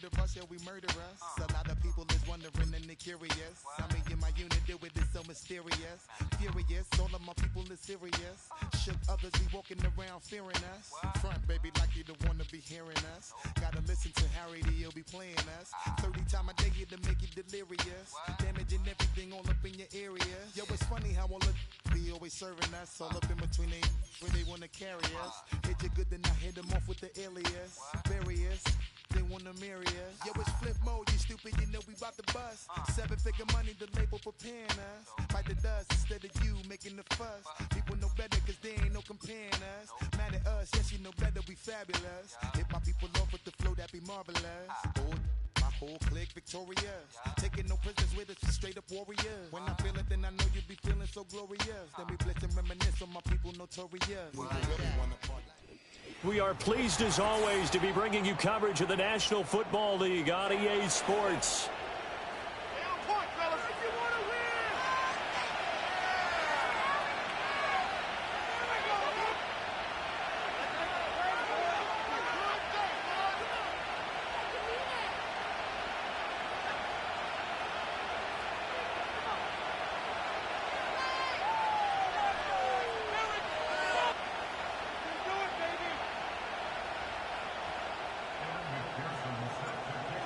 murder us, yeah, we murder us. A lot of people is wondering and they curious. How me and my unit do it is so mysterious. Furious, all of my people is serious. Shook others be walking around fearing us. Front, baby, like you don't wanna be hearing us. Gotta listen to Harry, he'll be playing us. 30 times a day to make you delirious. Damaging everything all up in your area. Yo, it's funny how all the be always serving us. All up in between they where they wanna carry us. Hit you good, then I hit them off with the alias. Various, they wanna marry us. Yo, it's flip mode, you stupid, you know we bout to bust. 7-figure money, the label preparing us. Fight the dust instead of you making the fuss. People know better cause they ain't no comparing us. Mad at us, yes you know better, we fabulous. Hit my people off with the flow, that be marvelous. My whole clique victorious. Taking no prisoners with us, straight up warriors. When I feel it, then I know you be feeling so glorious. Then we blitz and reminisce on my people notorious. We are pleased as always to be bringing you coverage of the National Football League on EA Sports.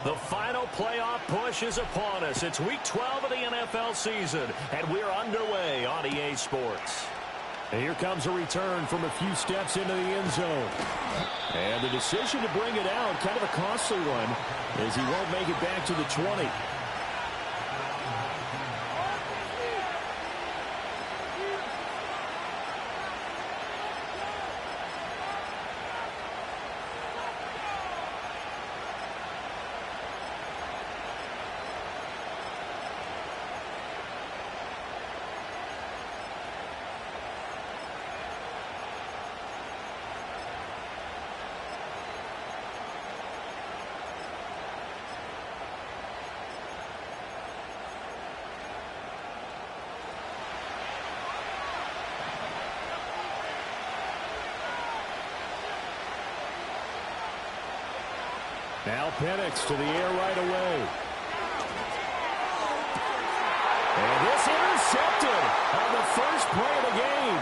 The final playoff push is upon us. It's week 12 of the NFL season, and we're underway on EA Sports. And here comes a return from a few steps into the end zone. And the decision to bring it out, kind of a costly one, as he won't make it back to the 20. Now Penix to the air right away. And this intercepted on the first play of the game.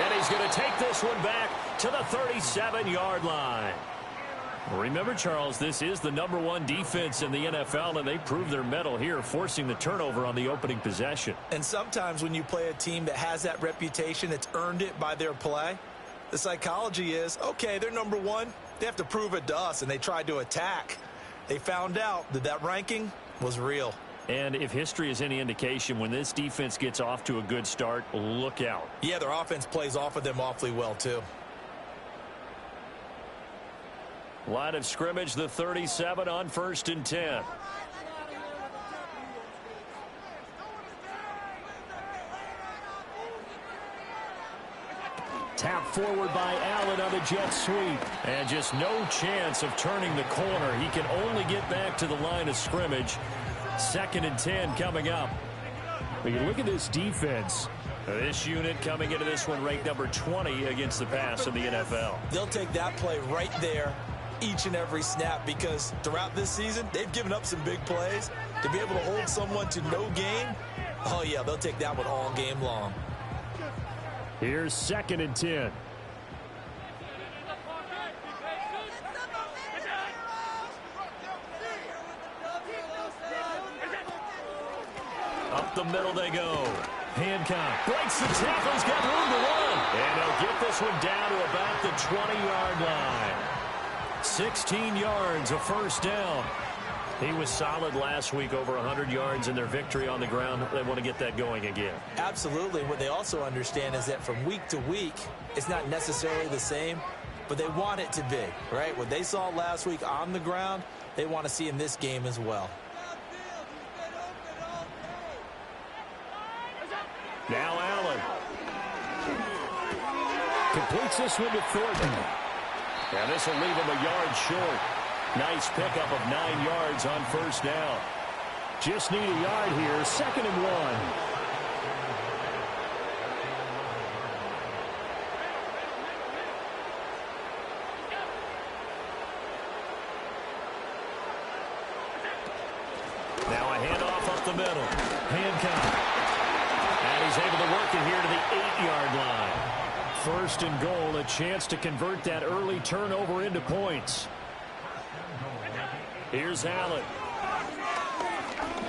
And he's going to take this one back to the 37-yard line. Remember, Charles, this is the #1 defense in the NFL, and they proved their mettle here, forcing the turnover on the opening possession. And sometimes when you play a team that has that reputation, it's earned it by their play. The psychology is, okay, they're #1. They have to prove it to us, and they tried to attack. They found out that that ranking was real. And if history is any indication, when this defense gets off to a good start, look out. Yeah, their offense plays off of them awfully well, too. Line of scrimmage, the 37 on 1st and 10. Tap forward by Allen on the jet sweep. And just no chance of turning the corner. He can only get back to the line of scrimmage. 2nd and 10 coming up. When you look at this defense, this unit coming into this one ranked number 20 against the pass in the NFL. They'll take that play right there each and every snap, because throughout this season, they've given up some big plays. To be able to hold someone to no gain, oh yeah, they'll take that one all game long. Here's 2nd and 10. Up the middle they go. Hancock breaks the tackle. He's got room to run. And he'll get this one down to about the 20-yard line. 16 yards, a first down. He was solid last week, over 100 yards in their victory on the ground. They want to get that going again. Absolutely. What they also understand is that from week to week, it's not necessarily the same, but they want it to be, right? What they saw last week on the ground, they want to see in this game as well. Now Allen completes this one to Thornton. And this will leave him a yard short. Nice pickup of 9 yards on first down. Just need a yard here. 2nd and 1. middle. Hancock. And he's able to work it here to the 8-yard line. First and goal, a chance to convert that early turnover into points. Here's Allen.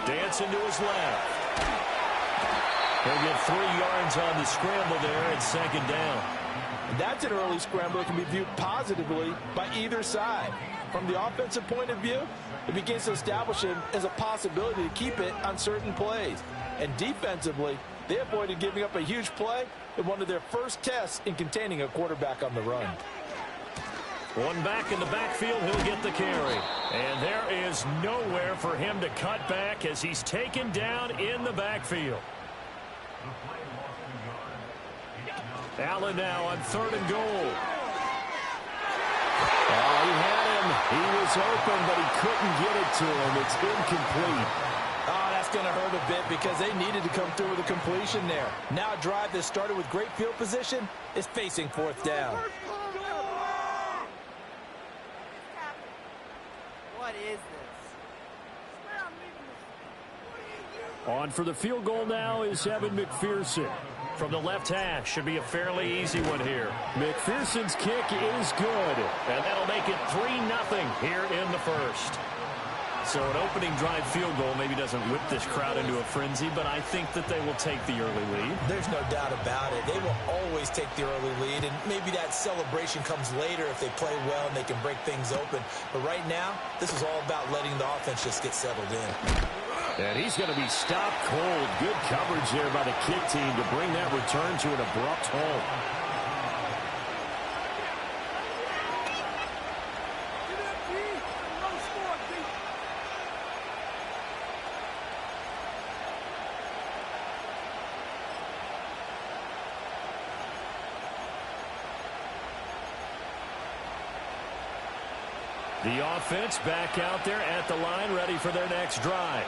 Dancing to his left. He'll get 3 yards on the scramble there at second down. That's an early scramble that can be viewed positively by either side. From the offensive point of view, it begins to establish him as a possibility to keep it on certain plays. And defensively, they avoided giving up a huge play in one of their first tests in containing a quarterback on the run. One back in the backfield, he'll get the carry. And there is nowhere for him to cut back as he's taken down in the backfield. Allen now on 3rd and goal. Oh, he had him. He was open, but he couldn't get it to him. It's incomplete. Oh, that's going to hurt a bit because they needed to come through with a completion there. Now a drive that started with great field position is facing 4th down. What is this? On for the field goal now is Evan McPherson. From the left hash, should be a fairly easy one here. McPherson's kick is good, and that'll make it 3-0 here in the first. So an opening drive field goal maybe doesn't whip this crowd into a frenzy, but I think that they will take the early lead. There's no doubt about it. They will always take the early lead, and maybe that celebration comes later if they play well and they can break things open. But right now, this is all about letting the offense just get settled in. And he's going to be stopped cold. Good coverage there by the kick team to bring that return to an abrupt halt. The offense back out there at the line, ready for their next drive.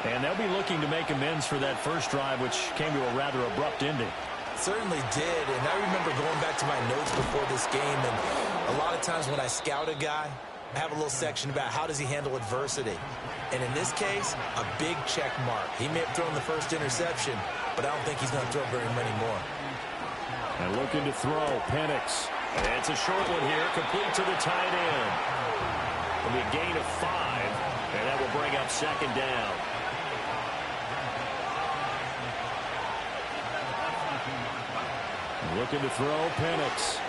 And they'll be looking to make amends for that first drive, which came to a rather abrupt ending. Certainly did, and I remember going back to my notes before this game, and a lot of times when I scout a guy, I have a little section about how does he handle adversity. And in this case, a big check mark. He may have thrown the first interception, but I don't think he's going to throw very many more. And looking to throw, Penix. And it's a short one here, complete to the tight end. It'll be a gain of 5, and that will bring up second down. Looking to throw, Penix.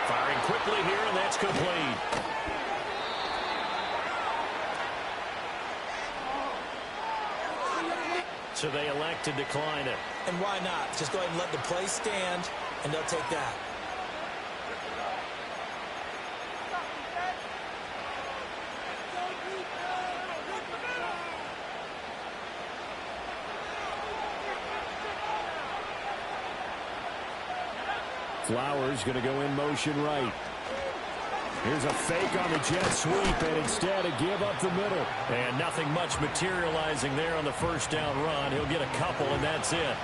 Firing quickly here, and that's complete. So they elect to decline it. And why not? Just go ahead and let the play stand, and they'll take that. Flowers going to go in motion right. Here's a fake on the jet sweep, and instead a give up the middle. And nothing much materializing there on the first down run. He'll get a couple, and that's it.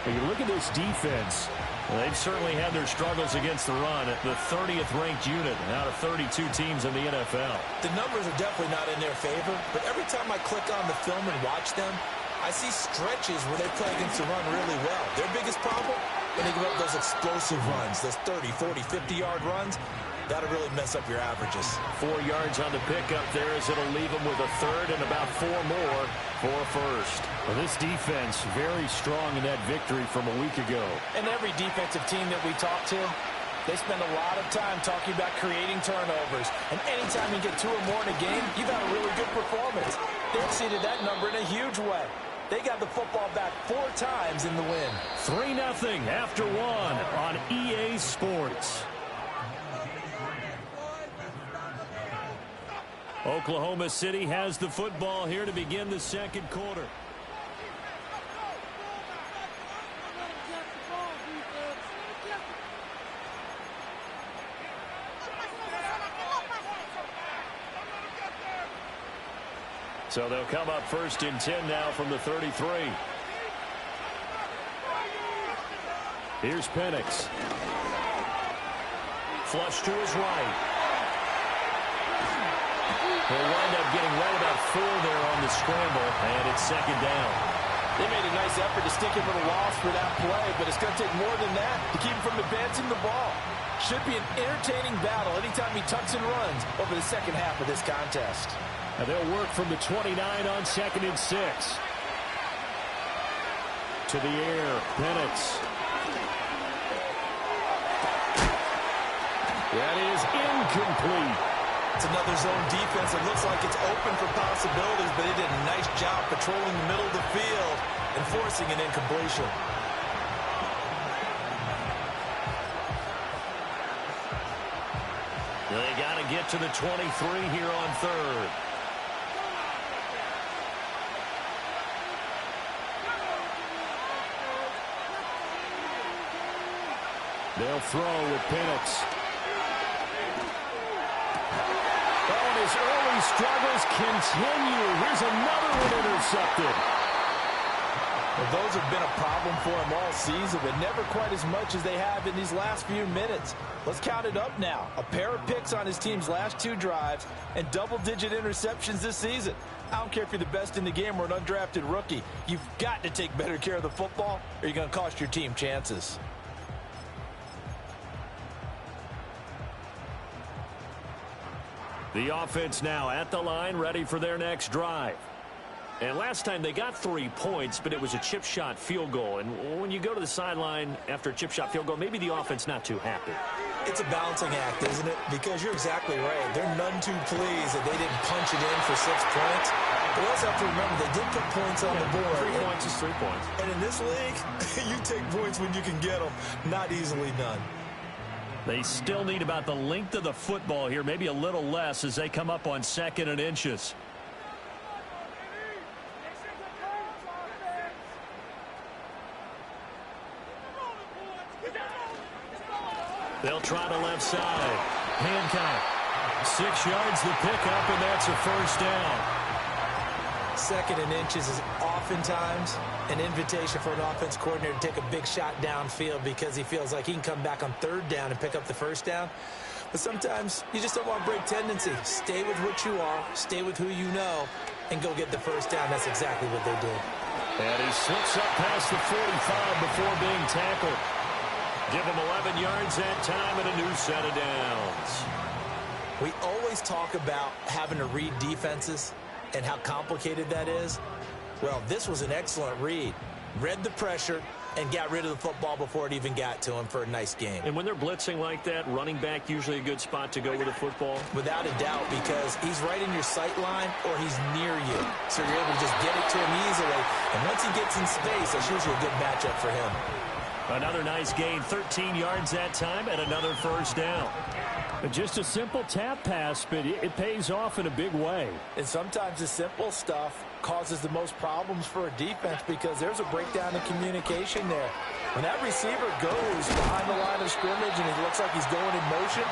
When you look at this defense, they've certainly had their struggles against the run. The 30th ranked unit out of 32 teams in the NFL. The numbers are definitely not in their favor, but every time I click on the film and watch them, I see stretches where they play against the run really well. Their biggest problem? When they give up those explosive runs, those 30, 40, 50-yard runs, that'll really mess up your averages. 4 yards on the pickup there as it'll leave them with a third and about 4 more for a first. Well, this defense very strong in that victory from a week ago. And every defensive team that we talk to, they spend a lot of time talking about creating turnovers. And anytime you get 2 or more in a game, you've had a really good performance. They exceeded that number in a huge way. They got the football back 4 times in the win. 3-0 after 1 on EA Sports. Oklahoma City has the football here to begin the second quarter. So they'll come up first and 10 now from the 33. Here's Penix. Flush to his right. They'll wind up getting right about 4 there on the scramble, and it's second down. They made a nice effort to stick him with a loss for that play, but it's going to take more than that to keep him from advancing the ball. Should be an entertaining battle anytime he tucks and runs over the second half of this contest. Now they'll work from the 29 on 2nd and 6. To the air, Penix. That is incomplete. It's another zone defense. It looks like it's open for possibilities, but they did a nice job patrolling the middle of the field and forcing an incompletion. They got to get to the 23 here on 3rd. They'll throw with Penix. Oh, and his early struggles continue. Here's another one intercepted. Well, those have been a problem for him all season, but never quite as much as they have in these last few minutes. Let's count it up now. A pair of picks on his team's last 2 drives and double-digit interceptions this season. I don't care if you're the best in the game or an undrafted rookie. You've got to take better care of the football or you're going to cost your team chances. The offense now at the line, ready for their next drive. And last time they got 3 points, but it was a chip shot field goal. And when you go to the sideline after a chip shot field goal, maybe the offense not too happy. It's a balancing act, isn't it? Because you're exactly right. They're none too pleased that they didn't punch it in for 6 points. But we also have to remember they did put points on the board. 3 points is 3 points. And in this league, you take points when you can get them. Not easily done. They still need about the length of the football here, maybe a little less as they come up on 2nd and inches. They'll try the left side. Hancock. 6 yards the pickup, and that's a first down. 2nd and inches is oftentimes an invitation for an offense coordinator to take a big shot downfield because he feels like he can come back on 3rd down and pick up the first down. But sometimes you just don't want to break tendency. Stay with what you are, stay with who you know, and go get the first down. That's exactly what they did. And he slips up past the 45 before being tackled. Give him 11 yards that time and a new set of downs. We always talk about having to read defenses and how complicated that is. Well, this was an excellent read. Read the pressure and got rid of the football before it even got to him for a nice game. And when they're blitzing like that, running back usually a good spot to go with the football? Without a doubt, because he's right in your sight line or he's near you. So you're able to just get it to him easily. And once he gets in space, that's usually a good matchup for him. Another nice gain, 13 yards that time, and another first down. Just a simple tap pass, but it pays off in a big way. And sometimes the simple stuff causes the most problems for a defense because there's a breakdown in communication there. When that receiver goes behind the line of scrimmage and it looks like he's going in motion,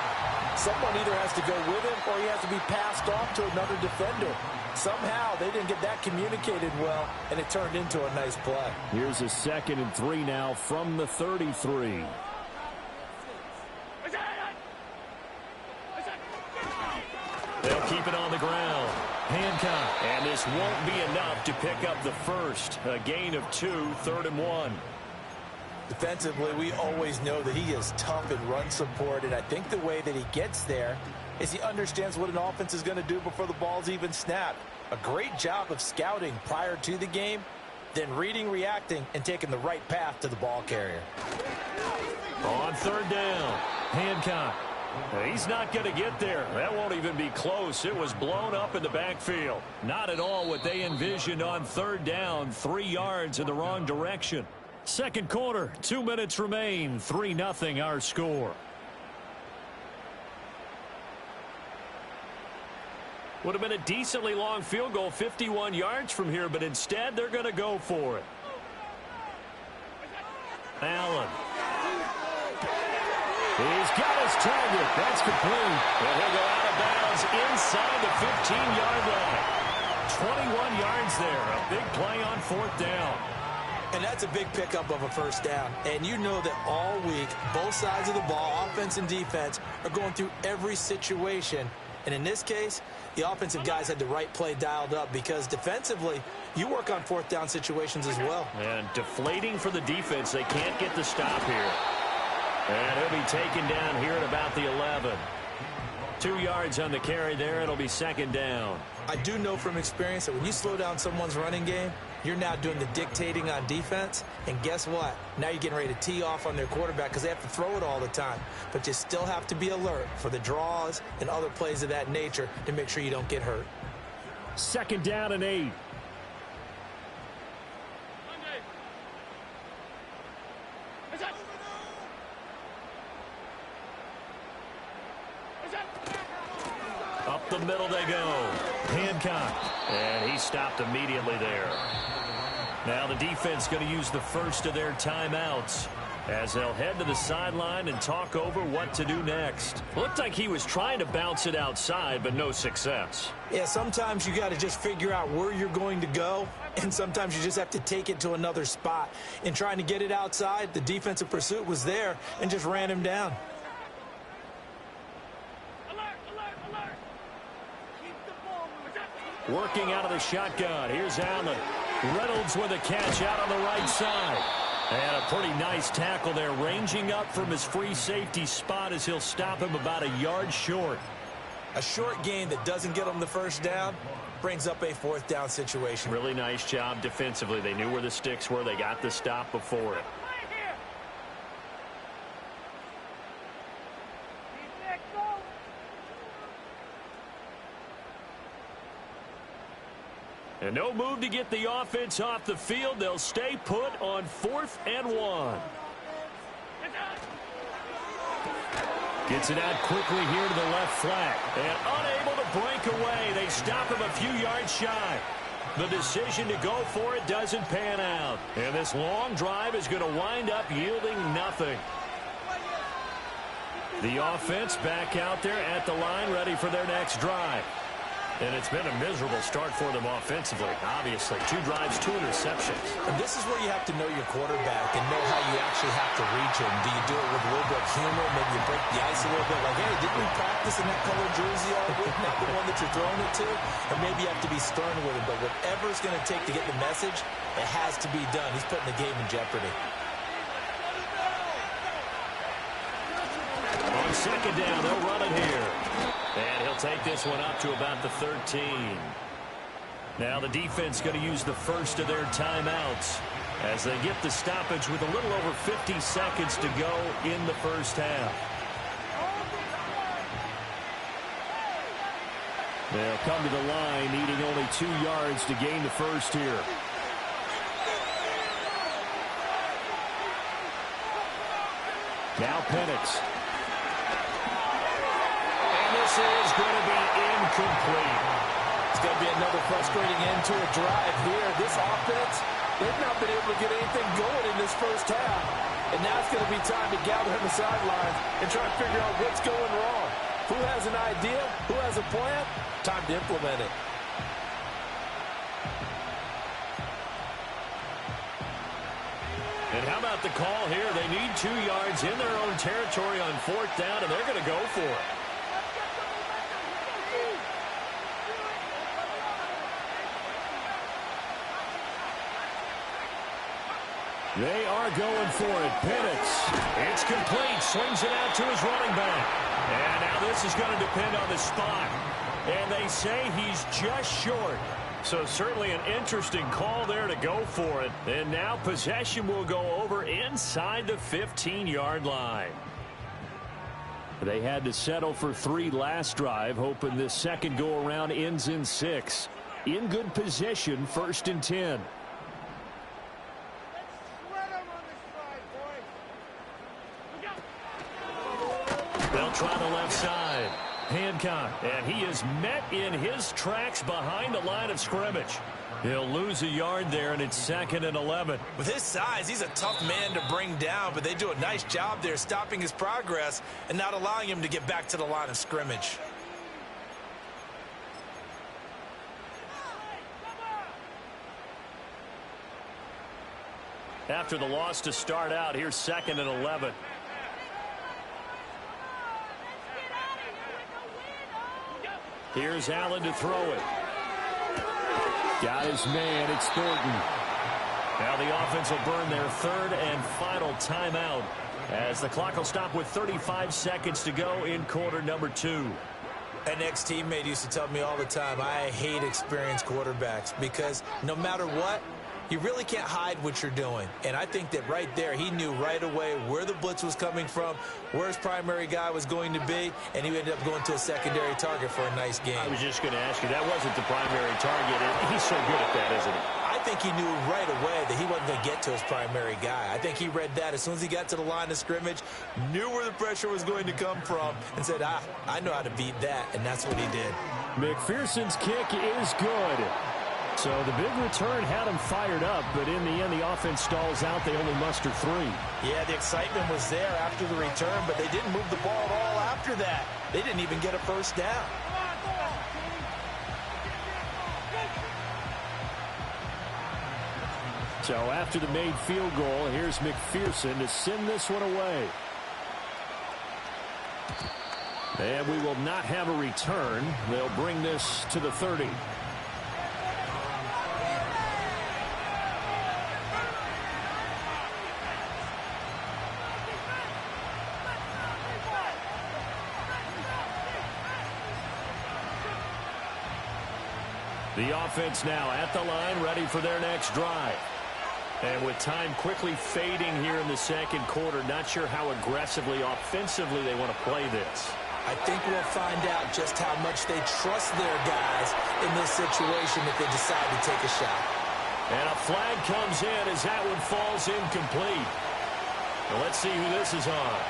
someone either has to go with him or he has to be passed off to another defender. Somehow they didn't get that communicated well, and it turned into a nice play. Here's a 2nd and 3 now from the 33. They'll keep it on the ground. Hancock. And this won't be enough to pick up the first. A gain of 2, 3rd and 1. Defensively, we always know that he is tough in run support, and I think the way that he gets there is he understands what an offense is going to do before the ball's even snapped. A great job of scouting prior to the game, then reading, reacting, and taking the right path to the ball carrier. On 3rd down, Hancock. He's not going to get there. That won't even be close. It was blown up in the backfield. Not at all what they envisioned on 3rd down. 3 yards in the wrong direction. Second quarter, 2 minutes remain. 3-0 our score. Would have been a decently long field goal, 51 yards from here, but instead they're going to go for it. Allen. He's got his target. That's complete. And he'll go out of bounds inside the 15-yard line. 21 yards there. A big play on 4th down. And that's a big pickup of a first down. And you know that all week, both sides of the ball, offense and defense, are going through every situation And in this case, the offensive guys had the right play dialed up because defensively, you work on fourth down situations as well. And deflating for the defense. They can't get the stop here. And he'll be taken down here at about the 11. 2 yards on the carry there. It'll be second down. I do know from experience that when you slow down someone's running game, you're now doing the dictating on defense. And guess what? Now you're getting ready to tee off on their quarterback because they have to throw it all the time. But you still have to be alert for the draws and other plays of that nature to make sure you don't get hurt. Second down and 8. Up the middle they go. Hancock. And he stopped immediately there. Now the defense going to use the first of their timeouts as they'll head to the sideline and talk over what to do next. Looked like he was trying to bounce it outside, but no success. Yeah, sometimes you got to just figure out where you're going to go, and sometimes you just have to take it to another spot. In trying to get it outside, the defensive pursuit was there and just ran him down. Working out of the shotgun. Here's Allen. Reynolds with a catch out on the right side. And a pretty nice tackle there, ranging up from his free safety spot as he'll stop him about a yard short. A short gain that doesn't get him the first down brings up a fourth down situation. Really nice job defensively. They knew where the sticks were. They got the stop before it. And no move to get the offense off the field. They'll stay put on 4th and 1. Gets it out quickly here to the left flat. And unable to break away. They stop him a few yards shy. The decision to go for it doesn't pan out. And this long drive is going to wind up yielding nothing. The offense back out there at the line, ready for their next drive. And it's been a miserable start for them offensively. Obviously, 2 drives, 2 interceptions. And this is where you have to know your quarterback and know how you actually have to reach him. Do you do it with a little bit of humor? Maybe you break the ice a little bit. Like, hey, didn't we practice in that color jersey all week? Like the one that you're throwing it to? Or maybe you have to be stern with him. But whatever it's going to take to get the message, it has to be done. He's putting the game in jeopardy. On second down, they'll run it here. And he'll take this one up to about the 13. Now the defense going to use the first of their timeouts as they get the stoppage with a little over 50 seconds to go in the first half. They'll come to the line needing only 2 yards to gain the first here. Now Penix. This is going to be incomplete. It's going to be another frustrating end to a drive here. This offense, they've not been able to get anything going in this first half. And now it's going to be time to gather on the sidelines and try to figure out what's going wrong. Who has an idea? Who has a plan? Time to implement it. And how about the call here? They need 2 yards in their own territory on 4th down, and they're going to go for it. They are going for it. Penix. It's complete. Swings it out to his running back. And now this is going to depend on the spot. And they say he's just short. So certainly an interesting call there to go for it. And now possession will go over inside the 15-yard line. They had to settle for 3 last drive, hoping this second go-around ends in 6. In good position, 1st and 10. They'll try the left side. Hancock, and he is met in his tracks behind the line of scrimmage. He'll lose a yard there, and it's 2nd and 11. With his size, he's a tough man to bring down, but they do a nice job there stopping his progress and not allowing him to get back to the line of scrimmage. After the loss to start out, here's 2nd and 11. Here's Allen to throw it. Got his man. It's Thornton. Now the offense will burn their third and final timeout as the clock will stop with 35 seconds to go in quarter number 2. An ex-teammate used to tell me all the time, I hate experienced quarterbacks because no matter what, you really can't hide what you're doing. And I think that right there, he knew right away where the blitz was coming from, where his primary guy was going to be, and he ended up going to a secondary target for a nice game. I was just going to ask you, that wasn't the primary target. He's so good at that, isn't he? I think he knew right away that he wasn't going to get to his primary guy. I think he read that as soon as he got to the line of scrimmage, knew where the pressure was going to come from, and said, I know how to beat that, and that's what he did. McPherson's kick is good. So the big return had him fired up, but in the end, the offense stalls out. They only muster 3. Yeah, the excitement was there after the return, but they didn't move the ball at all after that. They didn't even get a first down. So after the made field goal, here's McPherson to send this one away. And we will not have a return. They'll bring this to the 30. The offense now at the line, ready for their next drive. And with time quickly fading here in the second quarter, not sure how aggressively, offensively they want to play this. I think we'll find out just how much they trust their guys in this situation if they decide to take a shot. And a flag comes in as that one falls incomplete. Well, let's see who this is on.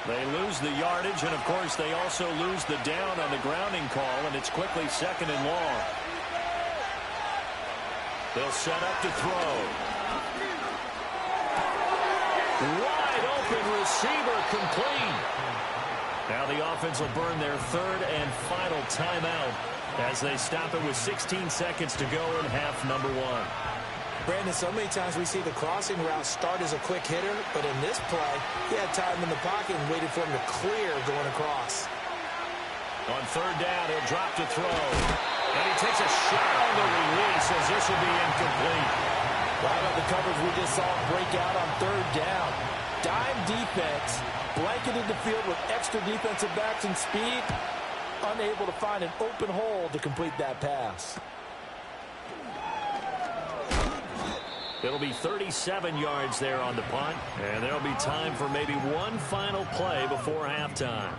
They lose the yardage, and, of course, they also lose the down on the grounding call, and it's quickly second and long. They'll set up to throw. Wide open receiver complete. Now the offense will burn their third and final timeout as they stop it with 16 seconds to go in half number 1. Brandon, so many times we see the crossing route start as a quick hitter, but in this play, he had time in the pocket and waited for him to clear going across. On third down, he'll drop to throw. And he takes a shot on the release as this will be incomplete. Right on the coverage, we just saw him break out on third down. Dime defense, blanketed the field with extra defensive backs and speed, unable to find an open hole to complete that pass. It'll be 37 yards there on the punt, and there'll be time for maybe one final play before halftime.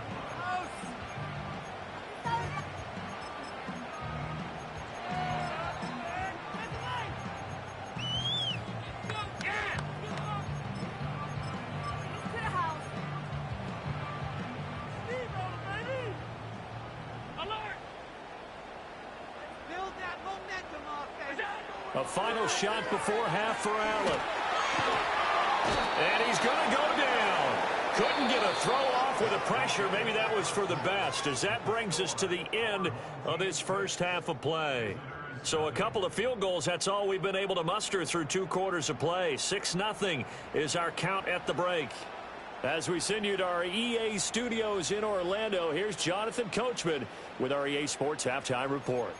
A final shot before half for Allen. And he's going to go down. Couldn't get a throw off with the pressure. Maybe that was for the best, as that brings us to the end of this first half of play. So a couple of field goals, that's all we've been able to muster through 2 quarters of play. 6-0 is our count at the break. As we send you to our EA studios in Orlando, here's Jonathan Coachman with our EA Sports Halftime Report.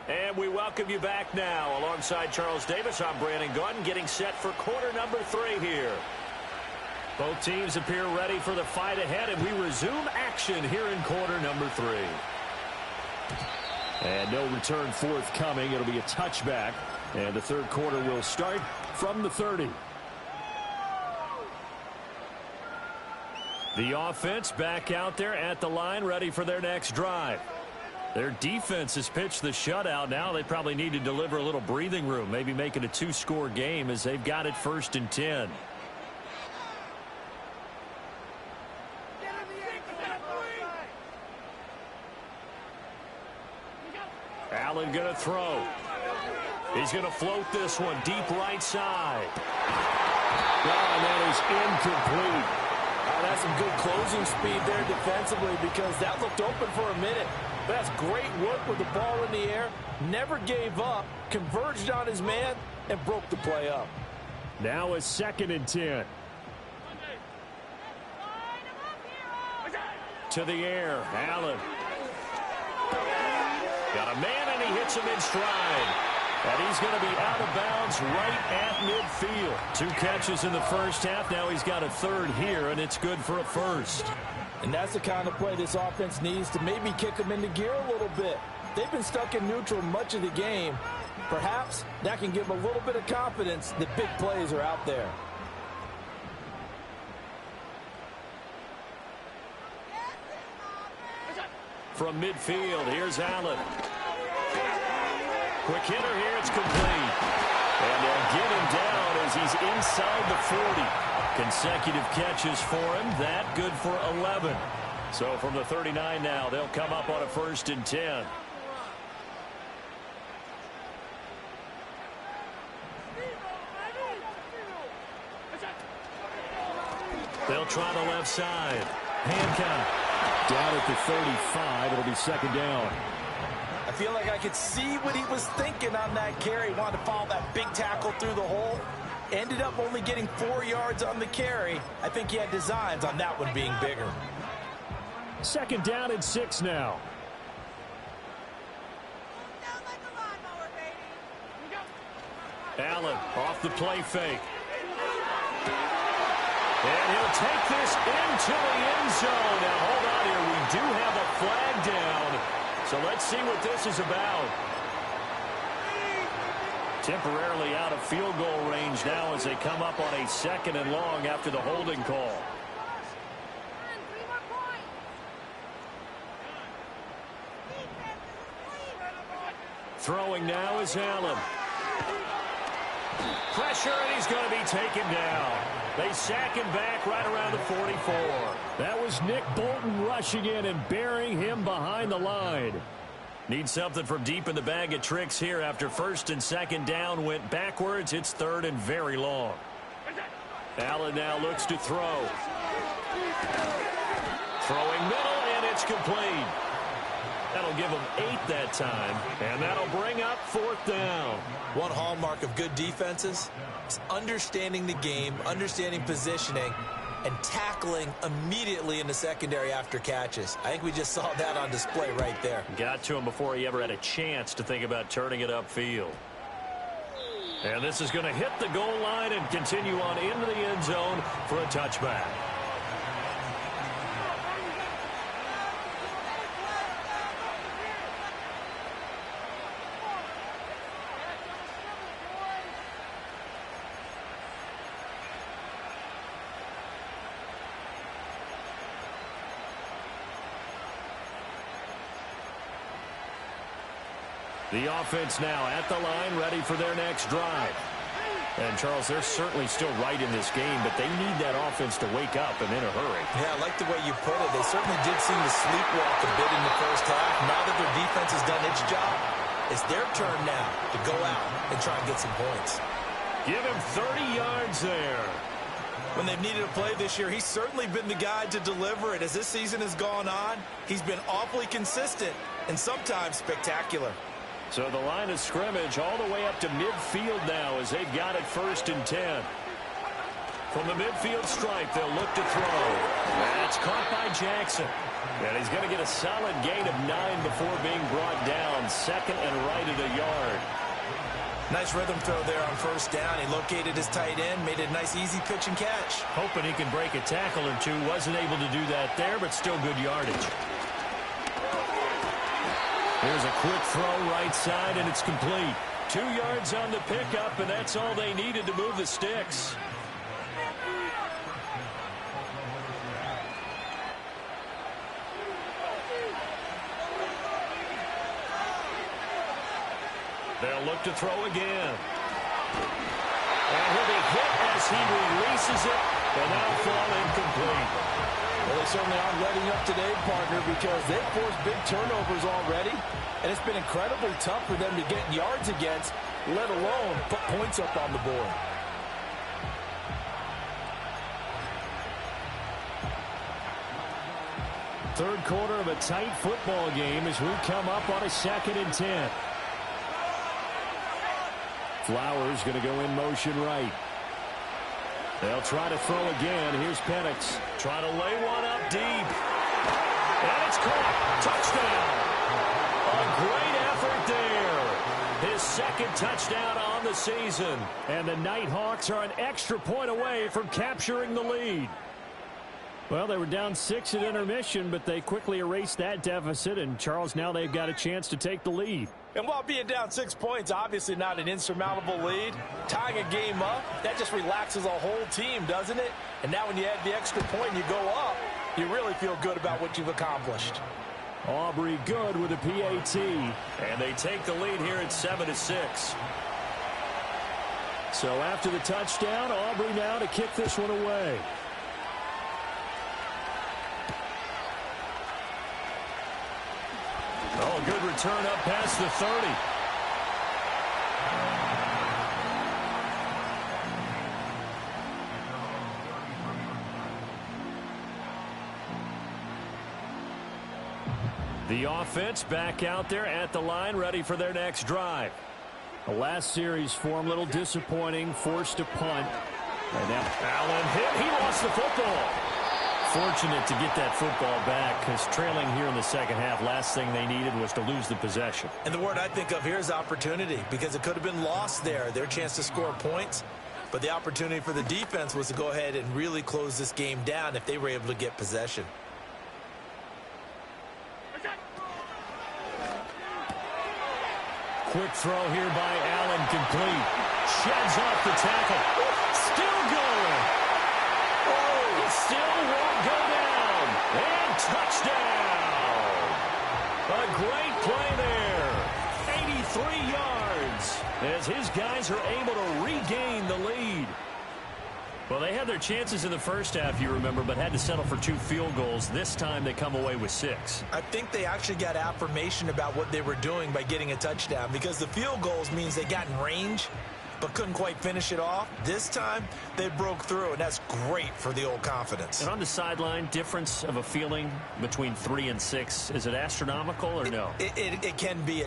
And we welcome you back now. Alongside Charles Davis, I'm Brandon Gaudin, getting set for quarter number 3 here. Both teams appear ready for the fight ahead, and we resume action here in quarter number 3. And no return forthcoming. It'll be a touchback, and the third quarter will start from the 30. The offense back out there at the line, ready for their next drive. Their defense has pitched the shutout. Now they probably need to deliver a little breathing room, maybe make it a 2-score game as they've got it 1st and 10. Allen going to throw. He's going to float this one deep right side. And that is incomplete. That's some good closing speed there defensively because that looked open for a minute. That's great work with the ball in the air. Never gave up, converged on his man, and broke the play up. Now a 2nd and 10. To the air, Allen. Got a man, and he hits him in stride. And he's going to be out of bounds right at midfield. 2 catches in the first half. Now he's got a 3rd here, and it's good for a 1st. And that's the kind of play this offense needs to maybe kick them into gear a little bit. They've been stuck in neutral much of the game. Perhaps that can give them a little bit of confidence that big plays are out there. From midfield, here's Allen. Quick hitter here, it's complete. And they'll get him down as he's inside the 40. Consecutive catches for him, that good for 11. So from the 39 now, they'll come up on a 1st and 10. They'll try the left side. Hancock. Down at the 35, it'll be 2nd down. I feel like I could see what he was thinking on that carry. He wanted to follow that big tackle through the hole. Ended up only getting 4 yards on the carry. I think he had designs on that one being bigger. 2nd down and 6 now. Allen off the play fake. And he'll take this into the end zone. Now, hold on here. We do have a flag down. So let's see what this is about. Temporarily out of field goal range now as they come up on a 2nd and long after the holding call. Throwing now is Allen. Pressure, and he's going to be taken down. They sack him back right around the 44. That was Nick Bolton rushing in and burying him behind the line. Need something from deep in the bag of tricks here after 1st and 2nd down went backwards. It's 3rd and very long. Allen now looks to throw. Throwing middle, and it's complete. That'll give him 8 that time, and that'll bring up 4th down. One hallmark of good defenses is understanding the game, understanding positioning, and tackling immediately in the secondary after catches. I think we just saw that on display right there. Got to him before he ever had a chance to think about turning it upfield. And this is going to hit the goal line and continue on into the end zone for a touchback. The offense now at the line, ready for their next drive. And, Charles, they're certainly still right in this game, but they need that offense to wake up and in a hurry. Yeah, I like the way you put it. They certainly did seem to sleepwalk a bit in the first half. Now that their defense has done its job, it's their turn now to go out and try and get some points. Give him 30 yards there. When they've needed a play this year, he's certainly been the guy to deliver it. As this season has gone on, he's been awfully consistent and sometimes spectacular. So the line of scrimmage all the way up to midfield now as they've got it 1st and 10. From the midfield stripe, they'll look to throw. That's caught by Jackson. And he's going to get a solid gain of 9 before being brought down. 2nd and right at a yard. Nice rhythm throw there on 1st down. He located his tight end, made it a nice easy pitch and catch. Hoping he can break a tackle or two. Wasn't able to do that there, but still good yardage. Here's a quick throw right side, and it's complete. 2 yards on the pickup, and that's all they needed to move the sticks. They'll look to throw again. And he'll be hit as he releases it, and that'll fall incomplete. Well, they certainly aren't letting up today, partner, because they've forced big turnovers already, and it's been incredibly tough for them to get yards against, let alone put points up on the board. third quarter of a tight football game as we come up on a 2nd and 10. Flowers going to go in motion right. They'll try to throw again. Here's Penix. Trying to lay one up deep. And it's caught. Touchdown. A great effort there. His 2nd touchdown on the season. And the Nighthawks are an extra point away from capturing the lead. Well, they were down 6 at intermission, but they quickly erased that deficit. And, Charles, now they've got a chance to take the lead. And while being down 6 points, obviously not an insurmountable lead, tying a game up, that just relaxes a whole team, doesn't it? And now when you add the extra point and you go up, you really feel good about what you've accomplished. Aubrey good with a PAT. And they take the lead here at 7-6. So after the touchdown, Aubrey now to kick this one away. Oh, good return up past the 30. The offense back out there at the line, ready for their next drive. The last series form, a little disappointing, forced to punt. And now Allen hit. He lost the football. Fortunate to get that football back, because trailing here in the second half, last thing they needed was to lose the possession. And the word I think of here is opportunity, because it could have been lost there, their chance to score points. But the opportunity for the defense was to go ahead and really close this game down if they were able to get possession. Quick throw here by Allen, complete. Sheds off the tackle. Still going. Oh, still won't go down. And touchdown. A great play there. 83 yards as his guys are able to regain the lead. Well, they had their chances in the first half, you remember, but had to settle for 2 field goals. This time they come away with 6. I think they actually got affirmation about what they were doing by getting a touchdown, because the field goals means they got in range but couldn't quite finish it off. This time they broke through, and that's great for the old confidence. And on the sideline, difference of a feeling between 3 and 6, is it astronomical or no? It can be.